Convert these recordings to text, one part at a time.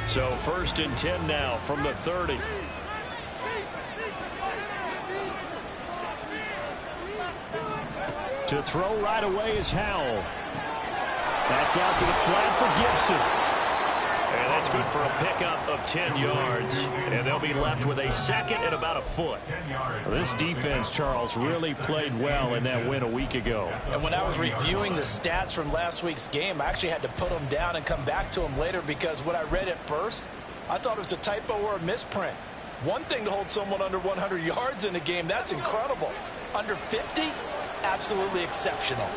So 1st and 10 now from the 30. To throw right away is Howell. That's out to the flat for Gibson. And that's good for a pickup of 10 yards. And they'll be left with a 2nd and about a foot. This defense, Charles, really played well in that win a week ago. And when I was reviewing the stats from last week's game, I actually had to put them down and come back to them later because when I read it first, I thought it was a typo or a misprint. One thing to hold someone under 100 yards in a game, that's incredible. Under 50, absolutely exceptional.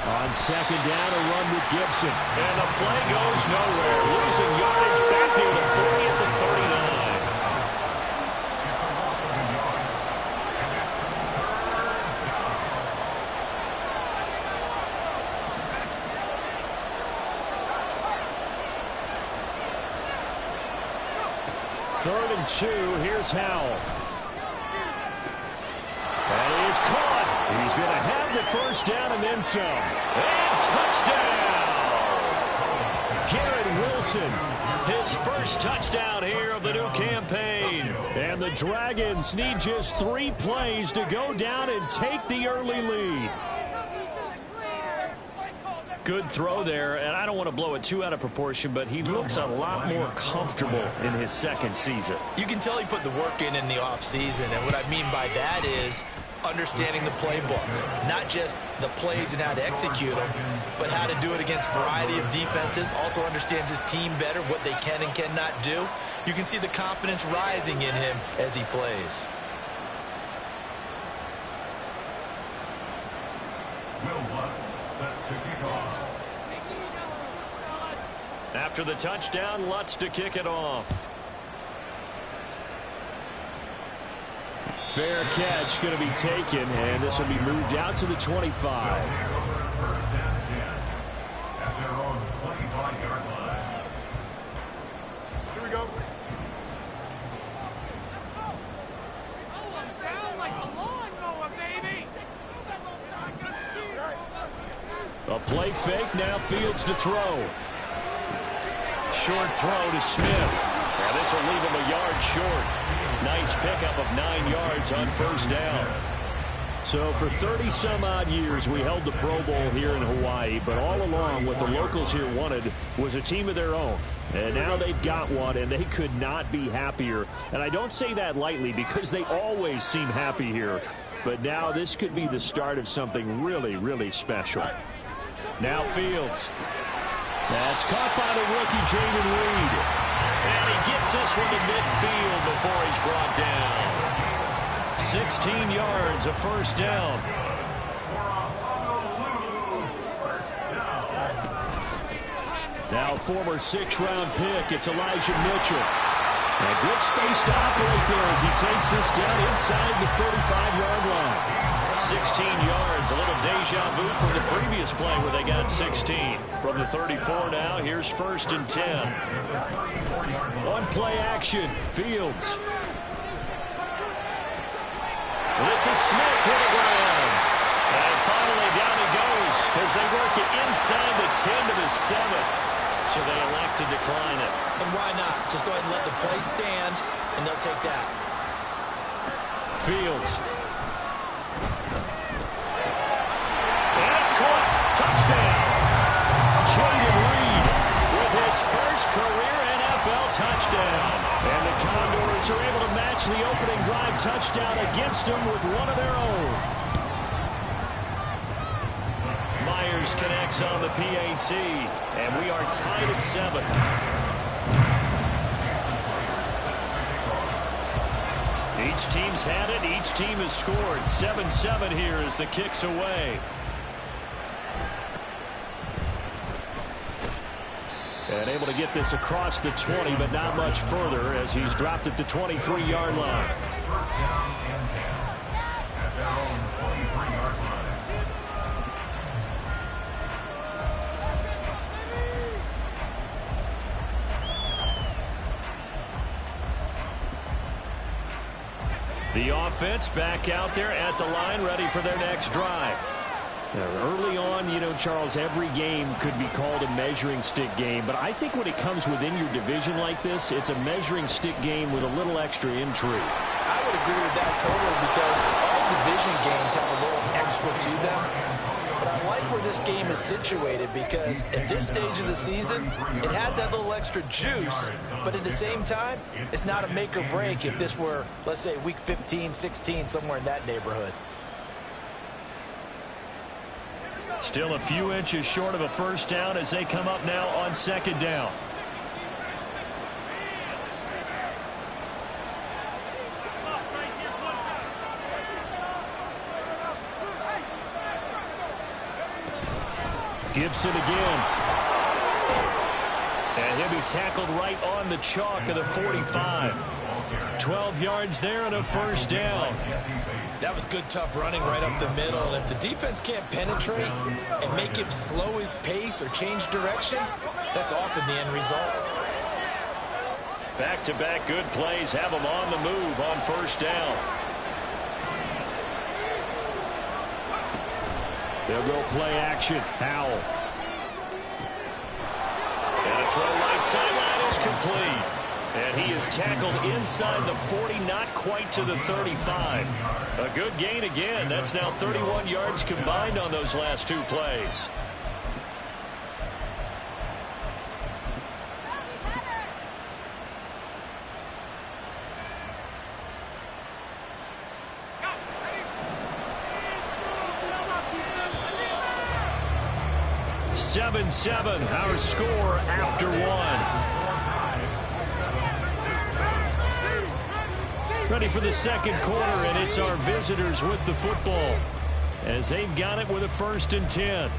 On 2nd down, a run with Gibson. And the play goes nowhere. Losing yardage back near the 40 at the 39. Third and 2. Here's Howell. That is caught. He's going to have the 1st down and then some. And touchdown! Garrett Wilson, his first touchdown here of the new campaign. And the Dragons need just 3 plays to go down and take the early lead. Good throw there, and I don't want to blow it too out of proportion, but he looks a lot more comfortable in his 2nd season. You can tell he put the work in the offseason, and what I mean by that is understanding the playbook, not just the plays and how to execute them, but how to do it against a variety of defenses. Also understands his team better, what they can and cannot do. You can see the confidence rising in him as he plays. Will Lutz set to kick off. After the touchdown, Lutz to kick it off. Fair catch going to be taken, and this will be moved out to the 25. First down 10 at their own 25-yard line. Here we go. Let's go. Down like a lawnmower, baby. A play fake, now Fields to throw. Short throw to Smith. Now this will leave him a yard short. Nice pickup of 9 yards on 1st down. So for 30-some-odd years, we held the Pro Bowl here in Hawaii, but all along what the locals here wanted was a team of their own. And now they've got one, and they could not be happier. And I don't say that lightly because they always seem happy here. But now this could be the start of something really, really special. Now Fields. That's caught by the rookie, Jayden Reed. And he gets this one to midfield before he's brought down. 16 yards, a 1st down. Now former 6th-round pick, it's Elijah Mitchell. And good space to operate there as he takes this down inside the 35-yard line. 16 yards, a little deja vu from the previous play where they got 16. From the 34 now, here's 1st and 10. On play action, Fields. This is Smith with the ground. And finally down he goes as they work it inside the 10 to the 7. So they elect to decline it. And why not? Just go ahead and let the play stand, and they'll take that. Fields. That's caught. Touchdown. Jayden Reed with his first career NFL touchdown. And the Condors are able to match the opening drive touchdown against them with one of their own. Myers connects on the PAT, and we are tied at 7. Each team's had it. Each team has scored. 7-7 here as the kick's away. And able to get this across the 20, but not much further as he's dropped at the 23-yard line. First down and 10 at their own 23-yard line. The offense back out there at the line, ready for their next drive. Now, early on, you know, Charles, every game could be called a measuring stick game, but I think when it comes within your division like this, it's a measuring stick game with a little extra intrigue. I would agree with that totally, because all division games have a little extra to them. But I like where this game is situated, because at this stage of the season, it has that little extra juice, but at the same time, it's not a make or break if this were, let's say, week 15, 16, somewhere in that neighborhood. Still a few inches short of a first down as they come up now on second down. Gibson again. And he'll be tackled right on the chalk of the 45. 12 yards there and a first down. That was good, tough running right up the middle. And if the defense can't penetrate and make him slow his pace or change direction, that's often the end result. Back-to-back good plays have them on the move on first down. They'll go play action. Howell. And a throw right sideline is complete. And he is tackled inside the 40, not quite to the 35. A good gain again. That's now 31 yards combined on those last two plays. Seven, our score after one. Ready for the second quarter, and it's our visitors with the football as they've got it with a 1st and 10.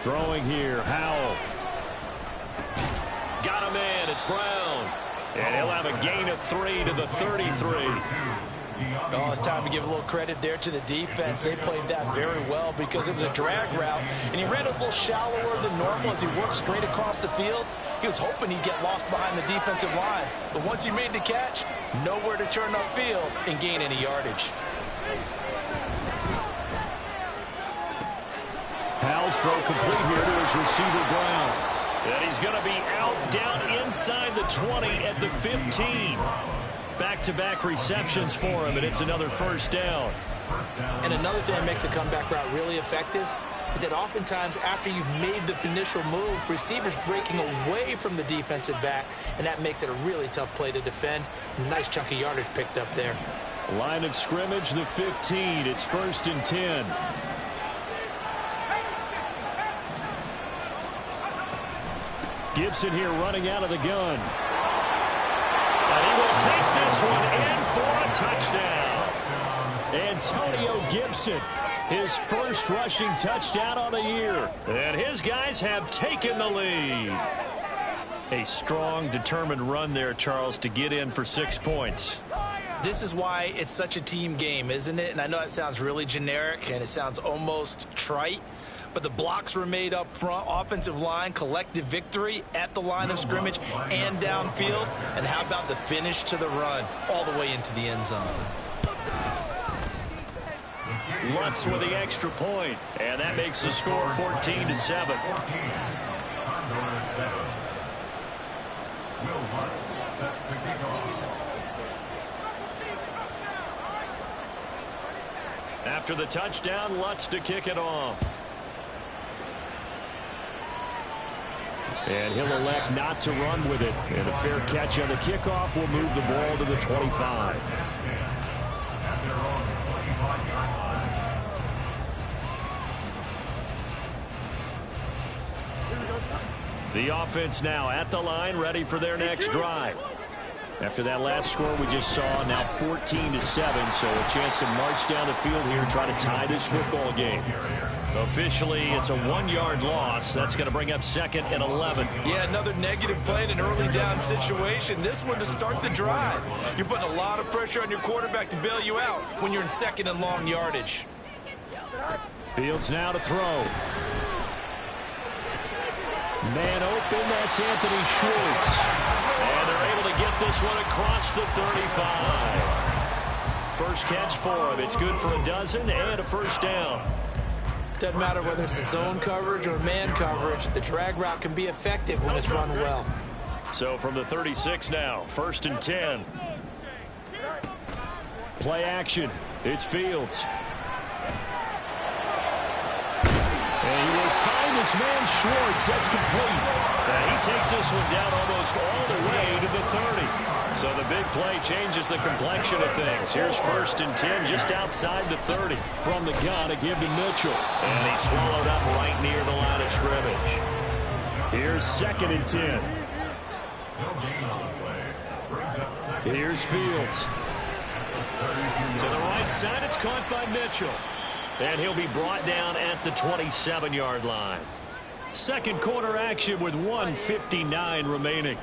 Throwing here, Howell. Got a man, it's Brown. And he'll have a gain of 3 to the 33. Oh, it's time to give a little credit there to the defense. They played that very well because it was a drag route, and he ran a little shallower than normal as he worked straight across the field. He was hoping he'd get lost behind the defensive line, but once he made the catch, nowhere to turn upfield and gain any yardage. Howell's throw complete here to his receiver, Brown. And he's going to be out down inside the 20 at the 15. Back-to-back receptions for him, and it's another first down. And another thing that makes a comeback route really effective is that oftentimes after you've made the initial move, receivers breaking away from the defensive back, and that makes it a really tough play to defend. Nice chunk of yardage picked up there. Line of scrimmage, the 15. It's 1st and 10. Gibson here running out of the gun. And he will take this one in for a touchdown. Antonio Gibson, his first rushing touchdown on the year. And his guys have taken the lead. A strong, determined run there, Charles, to get in for 6 points. This is why it's such a team game, isn't it? And I know it sounds really generic and it sounds almost trite, but the blocks were made up front, offensive line, collective victory at the line of scrimmage and downfield. And how about the finish to the run all the way into the end zone? Lutz with the extra point, and that makes the score 14 to 7. Will Lutz set the kickoff. After the touchdown, Lutz to kick it off. And he'll elect not to run with it. And a fair catch on the kickoff will move the ball to the 25. The offense now at the line, ready for their next drive. After that last score we just saw, now 14 to 7, so a chance to march down the field here and try to tie this football game. Officially, it's a 1-yard loss. That's going to bring up 2nd and 11. Yeah, another negative play in an early down situation. This one to start the drive. You're putting a lot of pressure on your quarterback to bail you out when you're in 2nd and long yardage. Fields now to throw. Man open, that's Anthony Schwartz. And they're able to get this one across the 35. First catch for him. It's good for a dozen and a first down. Doesn't matter whether it's a zone coverage or man coverage, the drag route can be effective when it's run well. So from the 36 now, 1st and 10. Play action. It's Fields. And he will find his man Schwartz. That's complete. And he takes this one down almost all the way to the 30. So the big play changes the complexion of things. Here's 1st and 10 just outside the 30. From the gun, a give to Mitchell. And he's swallowed up right near the line of scrimmage. Here's 2nd and 10. Here's Fields. To the right side, it's caught by Mitchell. And he'll be brought down at the 27-yard line. Second quarter action with 1:59 remaining.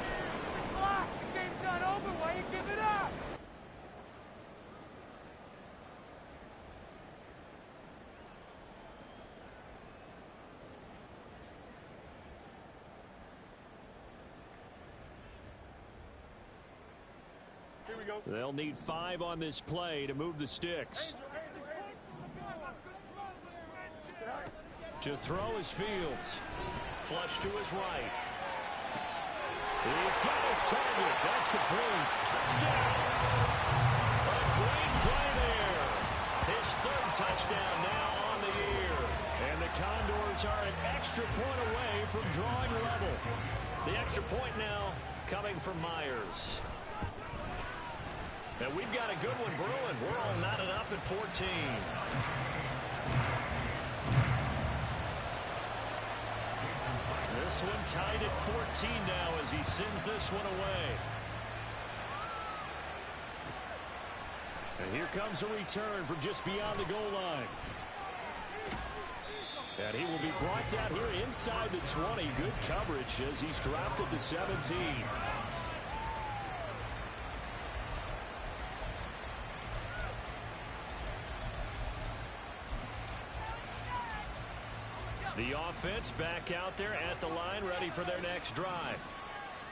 They'll need 5 on this play to move the sticks. To throw is Fields. Flush to his right. He's got his target. That's complete. Touchdown. A great play there. His 3rd touchdown now on the year. And the Condors are an extra point away from drawing level. The extra point now coming from Myers. And we've got a good one brewing. We're all knotted up at 14. This one tied at 14 now as he sends this one away. And here comes a return from just beyond the goal line. And he will be brought down here inside the 20. Good coverage as he's dropped at the 17. The offense back out there at the line, ready for their next drive.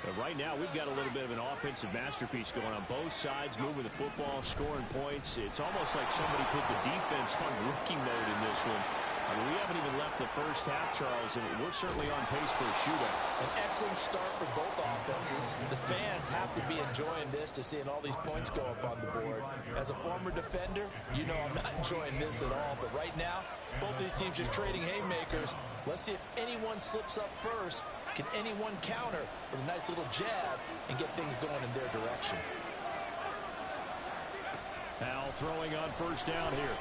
But right now, we've got a little bit of an offensive masterpiece going on both sides, moving the football, scoring points. It's almost like somebody put the defense on rookie mode in this one. I mean, we haven't even left the first half, Charles, and we're certainly on pace for a shootout. An excellent start for both offenses. The fans have to be enjoying this to seeing all these points go up on the board. As a former defender, you know I'm not enjoying this at all. But right now, both these teams just trading haymakers. Let's see if anyone slips up first. Can anyone counter with a nice little jab and get things going in their direction? Al throwing on first down here.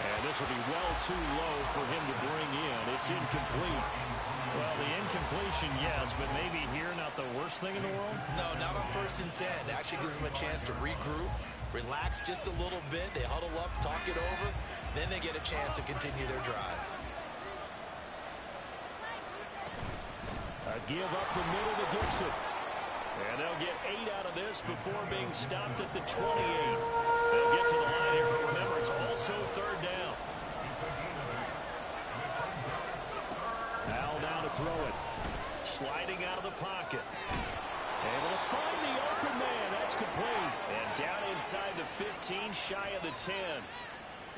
And this will be well too low for him to bring in. It's incomplete. Well, the incompletion, yes, but maybe here not the worst thing in the world? No, not on 1st and 10. It actually gives them a chance to regroup, relax just a little bit. They huddle up, talk it over. Then they get a chance to continue their drive. A give up the middle to Gibson. And they'll get 8 out of this before being stopped at the 28. They'll get to the line here, but remember, it's also 3rd down. Al down to throw it. Sliding out of the pocket. Able to find the open man. That's complete. And down inside the 15, shy of the 10.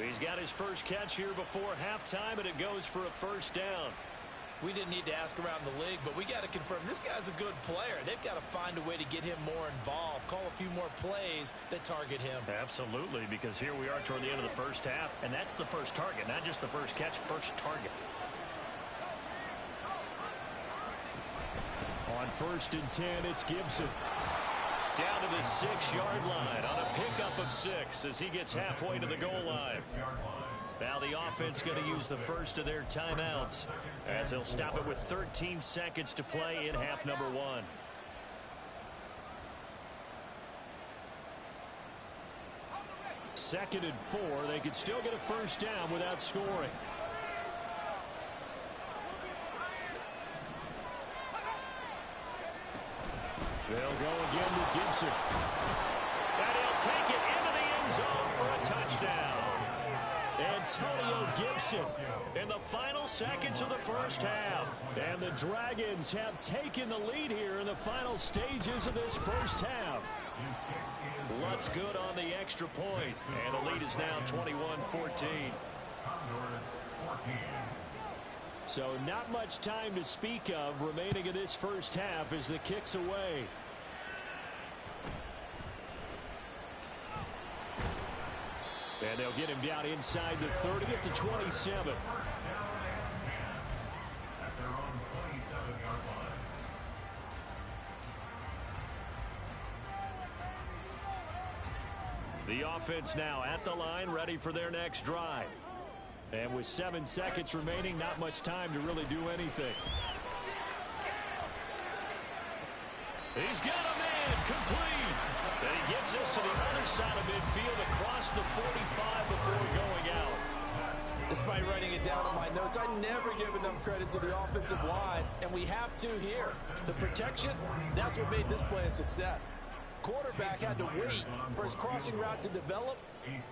He's got his first catch here before halftime, and it goes for a first down. We didn't need to ask around the league, but we got to confirm this guy's a good player. They've got to find a way to get him more involved, call a few more plays that target him. Absolutely, because here we are toward the end of the first half, and that's the first target, not just the first catch, first target. On 1st and 10, it's Gibson. Down to the 6-yard line on a pickup of 6 as he gets halfway to the goal line. Now the offense going to use the first of their timeouts as they'll stop it with 13 seconds to play in half number 1. 2nd and 4. They could still get a first down without scoring. They'll go again to Gibson. And he'll take it into the end zone for a touchdown. Antonio Gibson in the final seconds of the first half. And the Dragons have taken the lead here in the final stages of this first half. Lutz good on the extra point. And the lead is now 21-14. So not much time to speak of remaining in this first half as the kick's away. And they'll get him down inside the 30 at the 27. At their own 27-yard line. The offense now at the line, ready for their next drive. And with 7 seconds remaining, not much time to really do anything. He's got a man complete. And he gets this to the other side of midfield across the 45 before going out. Despite writing it down on my notes, I never give enough credit to the offensive line, and we have to here. The protection, that's what made this play a success. Quarterback had to wait for his crossing route to develop,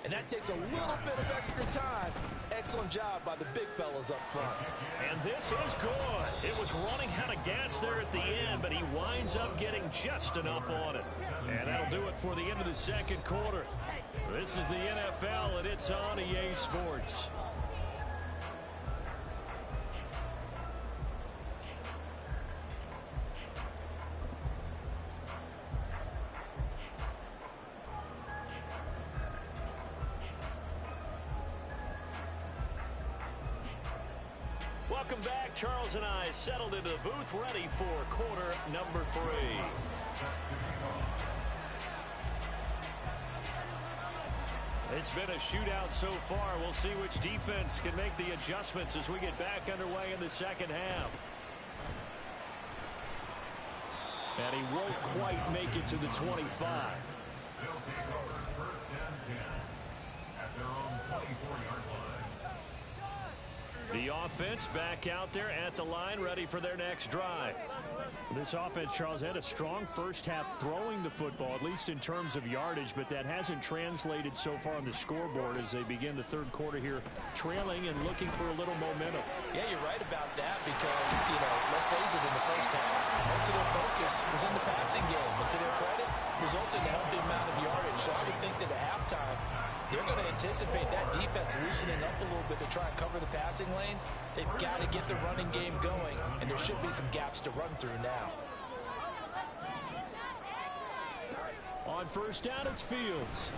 and that takes a little bit of extra time. Excellent job by the big fellas up front. And this is good. It was running out of gas there at the end, but he winds up getting just enough on it. And that'll do it for the end of the second quarter. This is the NFL, and it's on EA Sports. Welcome back. Charles and I settled into the booth, ready for quarter number 3. It's been a shootout so far. We'll see which defense can make the adjustments as we get back underway in the second half. And he won't quite make it to the 25. They'll take over first and 10 at their own 24-yard line. The offense back out there at the line, ready for their next drive. This offense, Charles, had a strong first half throwing the football, at least in terms of yardage, but that hasn't translated so far on the scoreboard as they begin the third quarter here, trailing and looking for a little momentum. Yeah, you're right about that because, let's face it, in the first half, most of their focus was in the passing game. But to their credit, resulted in a healthy amount of yardage. So I would think that at halftime, they're going to anticipate that defense loosening up a little bit to try and cover the passing lanes. They've got to get the running game going, and there should be some gaps to run through now. On first down, it's Fields.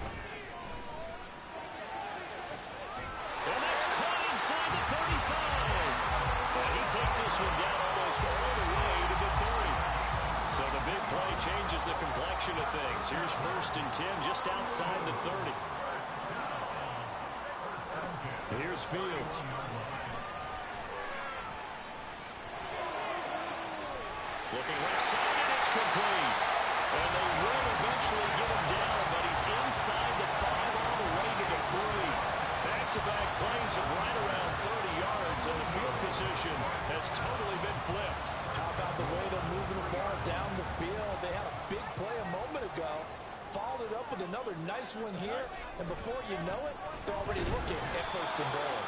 And that's caught inside the 35. And he takes this one down almost all the way to the 30. So the big play changes the complexion of things. Here's first and 10 just outside the 30. Here's Fields. Looking left side, and it's complete. And they will eventually get him down, but he's inside the 5 all the way to the 3. Back-to-back plays of right around 30 yards, and the field position has totally been flipped. How about the way they're moving the ball down the field? They had a big play a moment ago. Followed it up with another nice one here, and before you know it, they're already looking at first and goal.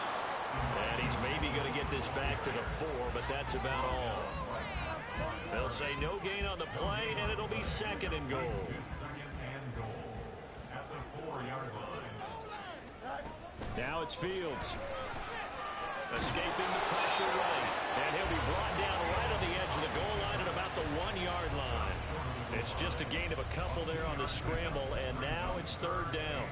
And he's maybe going to get this back to the 4, but that's about all. They'll say no gain on the play, and it'll be second and goal. Second and goal at the 4-yard line. Now it's Fields. Escaping the pressure right. And he'll be brought down right on the edge of the goal line at about the 1-yard line. It's just a gain of a couple there on the scramble, and now it's third down.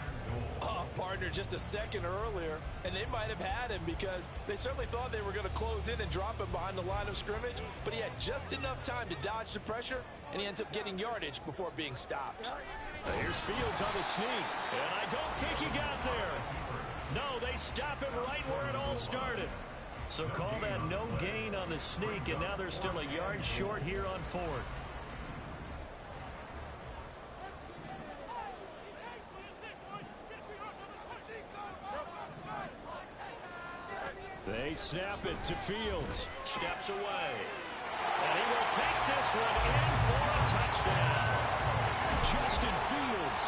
Oh, partner, just a second earlier, and they might have had him because they certainly thought they were going to close in and drop him behind the line of scrimmage, but he had just enough time to dodge the pressure, and he ends up getting yardage before being stopped. Here's Fields on the sneak, and I don't think he got there. No, they stop him right where it all started. So call that no gain on the sneak, and now they're still a yard short here on fourth. they snap it to Fields. Steps away. And he will take this one in for a touchdown. Justin Fields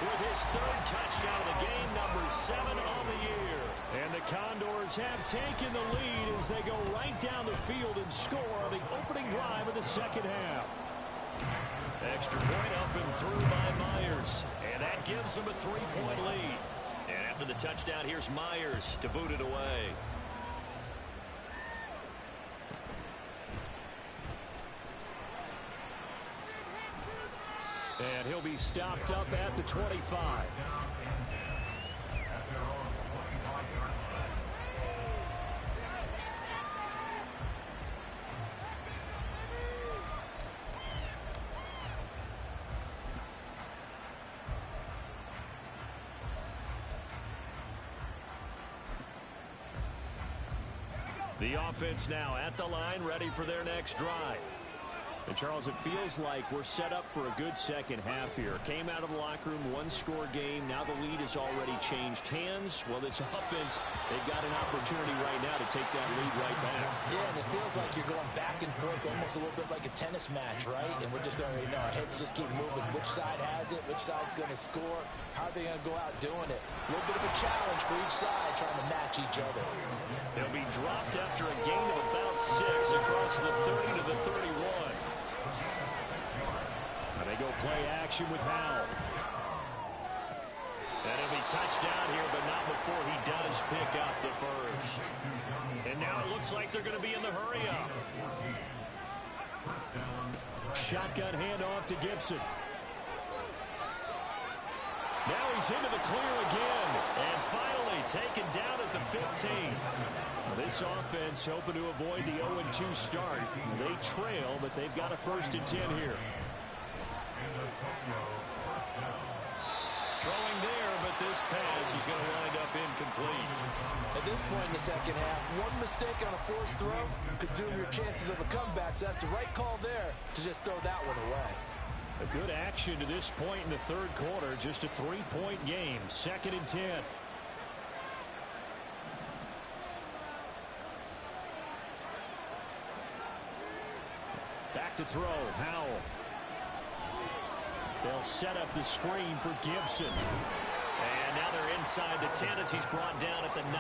with his third touchdown of the game, number 7 on the year. And the Condors have taken the lead as they go right down the field and score on the opening drive of the second half. Extra point up and through by Myers. And that gives them a 3-point lead. And after the touchdown, here's Myers to boot it away. And he'll be stopped up at the 25. The offense now at the line, ready for their next drive. And, Charles, it feels like we're set up for a good second half here. Came out of the locker room, one-score game. Now the lead has already changed hands. Well, this offense, they've got an opportunity right now to take that lead right back. Yeah, and it feels like you're going back and forth almost a little bit like a tennis match, right? And we're just already know our heads just keep moving. Which side has it? Which side's going to score? How are they going to go out doing it? A little bit of a challenge for each side trying to match each other. They'll be dropped after a gain of about 6 across the 30 to the 31. They go play action with Howell. And he'll be touched down here, but not before he does pick up the first. And now it looks like they're going to be in the hurry-up. Shotgun handoff to Gibson. Now he's into the clear again. And finally taken down at the 15. This offense hoping to avoid the 0-2 start. They trail, but they've got a 1st and 10 here. Throwing there, but this pass is going to wind up incomplete. At this point in the second half, one mistake on a forced throw could doom your chances of a comeback. So that's the right call there to just throw that one away. A good action to this point in the third quarter. Just a 3-point game. 2nd and 10. Back to throw. Howell. They'll set up the screen for Gibson. And now they're inside the 10 as he's brought down at the 9.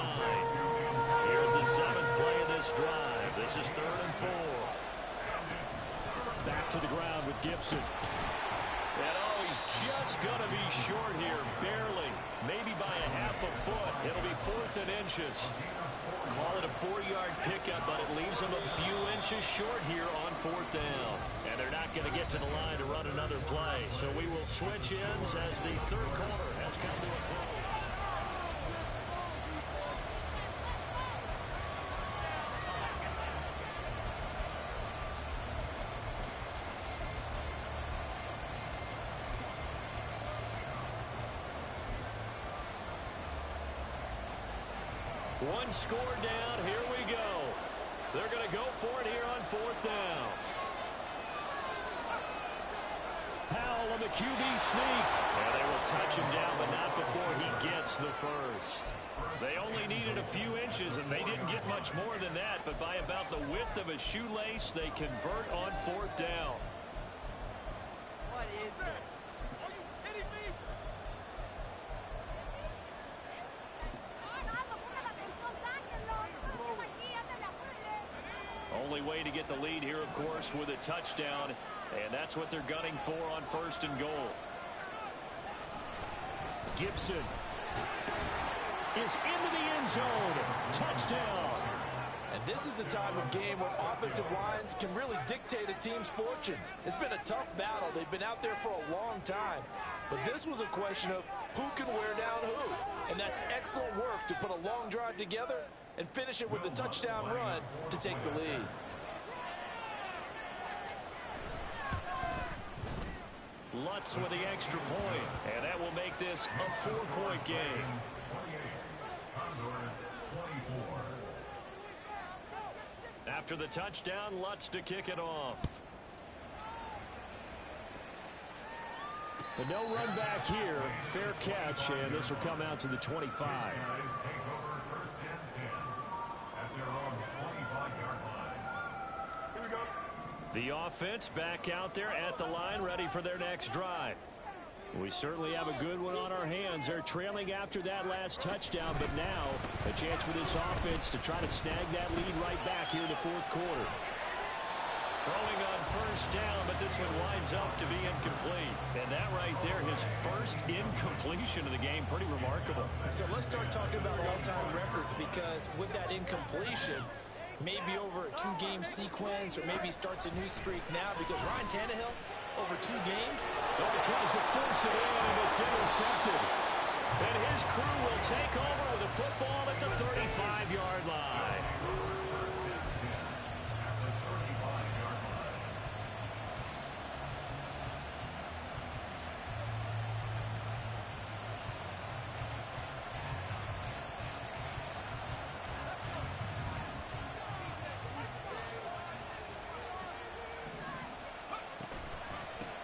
Here's the 7th play of this drive. This is 3rd and 4. Back to the ground with Gibson. And oh, he's just going to be short here, barely. Maybe by a half a foot. It'll be 4th and inches. Call it a 4-yard pickup, but it leaves him a few inches short here on 4th down. And they're not going to get to the line to run another play. So we will switch ends as the third quarter has come to a close. One score down. Here we go. They're going to go for it here on 4th down. Howell on the QB sneak. And they will touch him down, but not before he gets the first. They only needed a few inches, and they didn't get much more than that. But by about the width of a shoelace, they convert on 4th down. What is this? Are you kidding me? Only way to get the lead here, of course, with a touchdown. And that's what they're gunning for on 1st and goal. Gibson is into the end zone. Touchdown. And this is a time of game where offensive lines can really dictate a team's fortunes. It's been a tough battle. They've been out there for a long time. But this was a question of who can wear down who. And that's excellent work to put a long drive together and finish it with a touchdown run to take the lead. Lutz with the extra point, and that will make this a 4-point game. After the touchdown, Lutz to kick it off. But no run back here. Fair catch, and this will come out to the 25. The offense back out there at the line, ready for their next drive. We certainly have a good one on our hands. They're trailing after that last touchdown, but now a chance for this offense to try to snag that lead right back here in the fourth quarter. Throwing on first down, but this one winds up to be incomplete. And that right there, his first incompletion of the game, pretty remarkable. So let's start talking about all-time records, because with that incompletion, maybe over a 2-game sequence, or maybe starts a new streak now, because Ryan Tannehill, over 2 games. Oh, he tries to force it in, and it's intercepted. And his crew will take over with a football at the 35-yard line.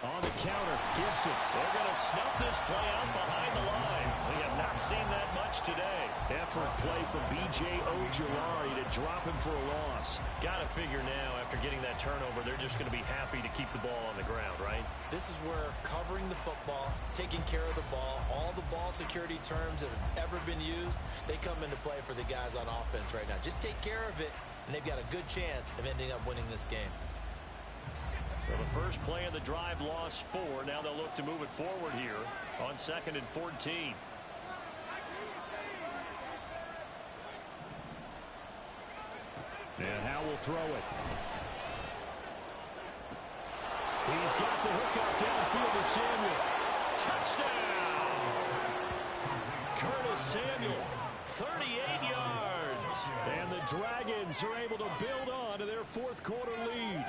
On the counter, Gibson. They're going to snuff this play out behind the line. We have not seen that much today. Effort play from B.J. Ojulari to drop him for a loss. Got to figure now, after getting that turnover, they're just going to be happy to keep the ball on the ground, right? This is where covering the football, taking care of the ball, all the ball security terms that have ever been used, they come into play for the guys on offense right now. Just take care of it, and they've got a good chance of ending up winning this game. Well, the first play of the drive lost 4. Now they'll look to move it forward here on 2nd and 14. And Howe will throw it. He's got the hook out downfield to Samuel. Touchdown! Curtis Samuel, 38 yards. And the Dragons are able to build on to their fourth quarter lead.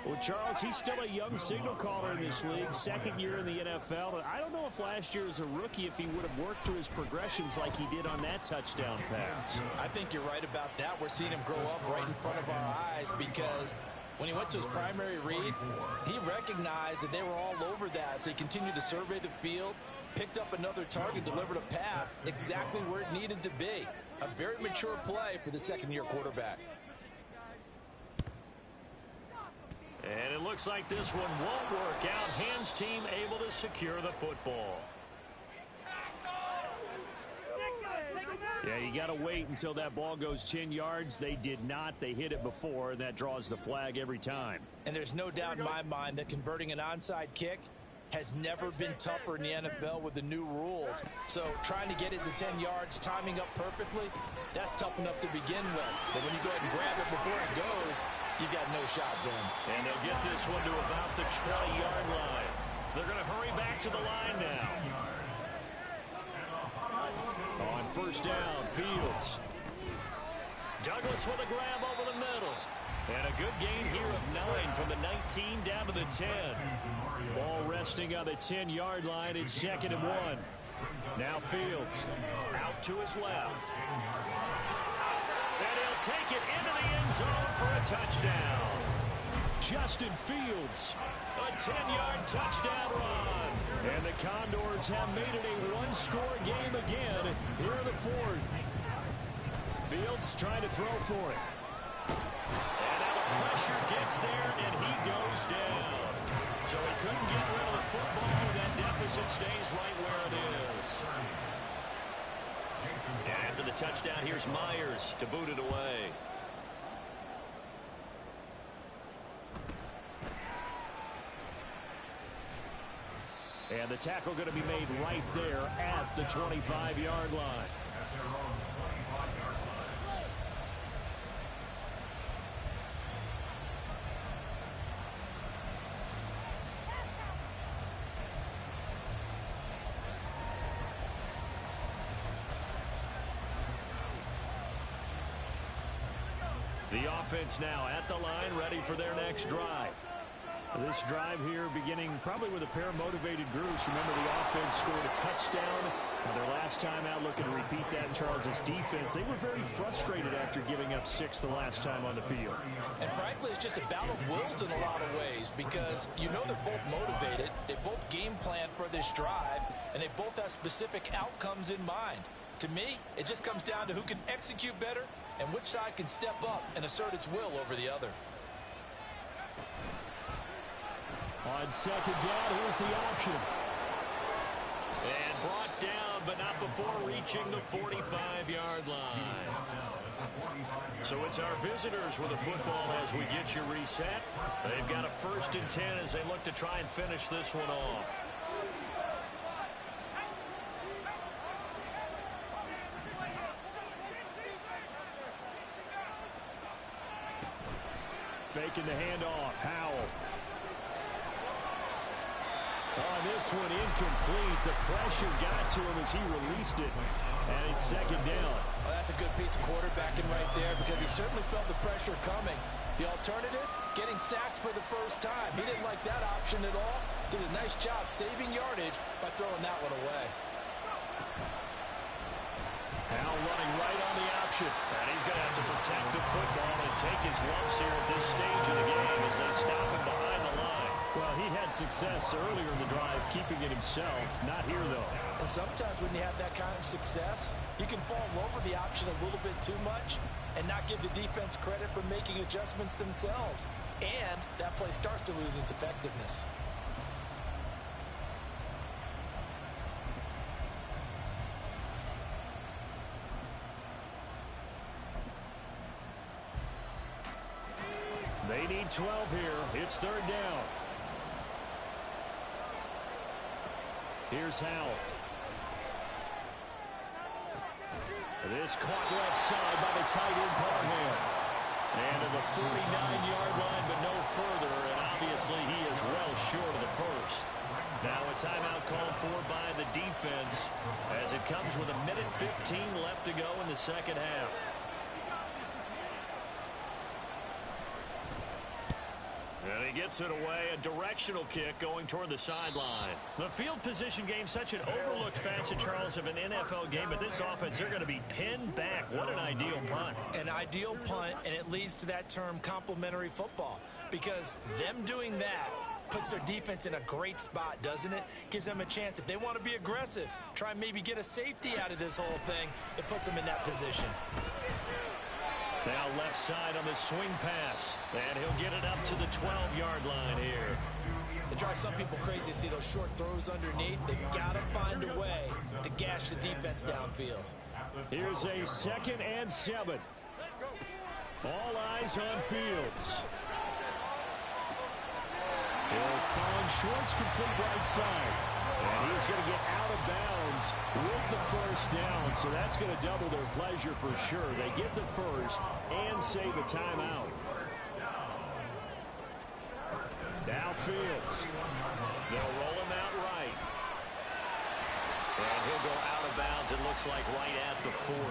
Well, Charles, he's still a young signal caller in this league, 2nd year in the NFL. I don't know if last year as a rookie, if he would have worked through his progressions like he did on that touchdown pass. I think you're right about that. We're seeing him grow up right in front of our eyes, because when he went to his primary read, he recognized that they were all over that. So he continued to survey the field, picked up another target, delivered a pass exactly where it needed to be. A very mature play for the 2nd-year quarterback. And it looks like this one won't work out. Ham's team able to secure the football. Yeah, you got to wait until that ball goes 10 yards. They did not. They hit it before, and that draws the flag every time. And there's no doubt in my mind that converting an onside kick has never been tougher in the NFL with the new rules. So trying to get it to 10 yards, timing up perfectly, that's tough enough to begin with. But when you go ahead and grab it before it goes, you got no shot then. And they'll get this one to about the 20-yard line. They're going to hurry back to the line now. On first down, Fields. Douglas with a grab over the middle. And a good gain here of 9 from the 19 down to the 10. Ball resting on the 10-yard line. It's 2nd and 1. Now Fields out to his left. And he'll take it into the end zone for a touchdown. Justin Fields, a 10-yard touchdown run. And the Condors have made it a one-score game again here in the fourth. Fields trying to throw for it. And now the pressure gets there, and he goes down. So he couldn't get rid of the football, and that deficit stays right where it is. And after the touchdown, here's Myers to boot it away. And the tackle going to be made right there at the 25-yard line. The offense now at the line, ready for their next drive. This drive here beginning probably with a pair of motivated groups. Remember, the offense scored a touchdown. Their last time out looking to repeat that in Charles's defense. They were very frustrated after giving up 6 the last time on the field. And frankly, it's just a battle of wills in a lot of ways, because you know they're both motivated. They both game plan for this drive, and they both have specific outcomes in mind. To me, it just comes down to who can execute better and which side can step up and assert its will over the other. On second down, here's the option. And brought down, but not before reaching the 45-yard line. So it's our visitors with the football as we get you reset. They've got a 1st and 10 as they look to try and finish this one off. Faking the handoff, Howell. On this one, incomplete. The pressure got to him as he released it. And it's second down. Well, that's a good piece of quarterbacking right there because he certainly felt the pressure coming. The alternative, getting sacked for the first time. He didn't like that option at all. Did a nice job saving yardage by throwing that one away. Howell running right on the option. And he's going to have to protect the football and take his lumps here at this stage of the game as they stop him behind the line. Well, he had success earlier in the drive keeping it himself. Not here, though. And sometimes when you have that kind of success, you can fall over the option a little bit too much and not give the defense credit for making adjustments themselves. And that play starts to lose its effectiveness. They need 12 here. It's third down. Here's Howell. This caught left side by the tight end Parham. And to the 49-yard line, but no further. And obviously he is well short of the first. Now a timeout called for by the defense as it comes with 1:15 left to go in the second half. And he gets it away, a directional kick going toward the sideline. The field position game, such an overlooked facet, Charles, of an NFL game, but this offense, they're going to be pinned back. What an ideal punt. An ideal punt, and it leads to that term complementary football, because them doing that puts their defense in a great spot, doesn't it? Gives them a chance. If they want to be aggressive, try and maybe get a safety out of this whole thing, it puts them in that position. Now left side on the swing pass. And he'll get it up to the 12-yard line here. It drives some people crazy to see those short throws underneath. They got to find a way to gash the defense downfield. Here's a 2nd and 7. All eyes on Fields. He'll find Schwartz complete right side. And he's going to get out of bounds with the first down. So that's going to double their pleasure for sure. They get the first and save a timeout. Now Fields. They'll roll him out right. And he'll go out of bounds, it looks like, right at the 40.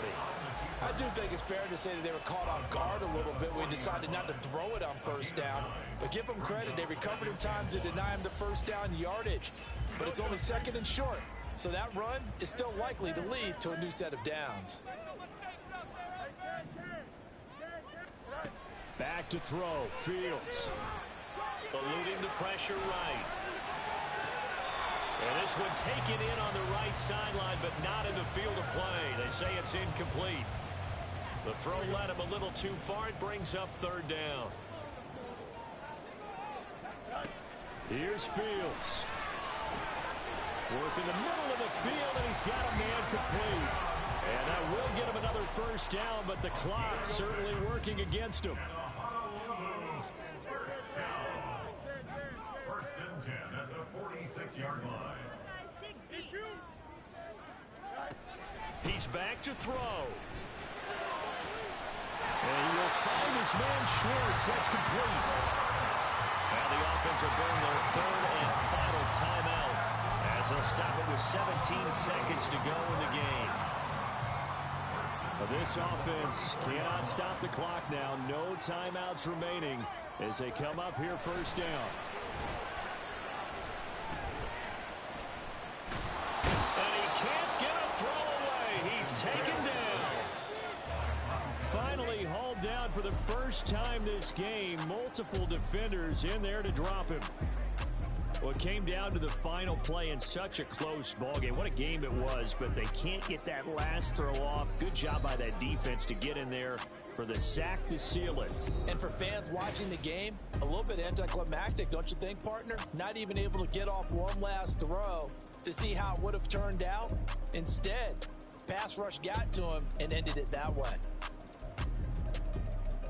I do think it's fair to say that they were caught off guard a little bit. We decided not to throw it on first down. But give them credit. They recovered in time to deny him the first down yardage. But it's only 2nd and short. So that run is still likely to lead to a new set of downs. Back to throw. Fields. Eluding the pressure right. And this one taken in on the right sideline, but not in the field of play. They say it's incomplete. The throw led him a little too far. It brings up third down. Here's Fields. Work in the middle of the field, and he's got a man complete. And that will get him another first down, but the clock certainly working against him. 1st and 10 at the 46-yard line. He's back to throw. And he will find his man Schwartz. That's complete. Now the offense will burn their 3rd and final timeout as they'll stop it with 17 seconds to go in the game. Well, this offense cannot stop the clock now. No timeouts remaining as they come up here first down. And he can't get a throw away. He's taken down. Finally hauled down for the first time this game. Multiple defenders in there to drop him. Well, it came down to the final play in such a close ballgame. What a game it was, but they can't get that last throw off. Good job by that defense to get in there for the sack to seal it. And for fans watching the game, a little bit anticlimactic, don't you think, partner? Not even able to get off one last throw to see how it would have turned out. Instead, pass rush got to him and ended it that way.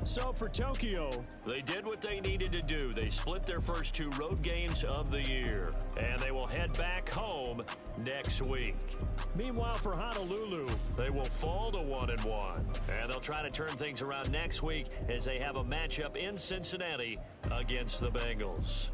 So for Tokyo, they did what they needed to do. They split their first 2 road games of the year, and they will head back home next week. Meanwhile, for Honolulu, they will fall to 1-1, and they'll try to turn things around next week as they have a matchup in Cincinnati against the Bengals.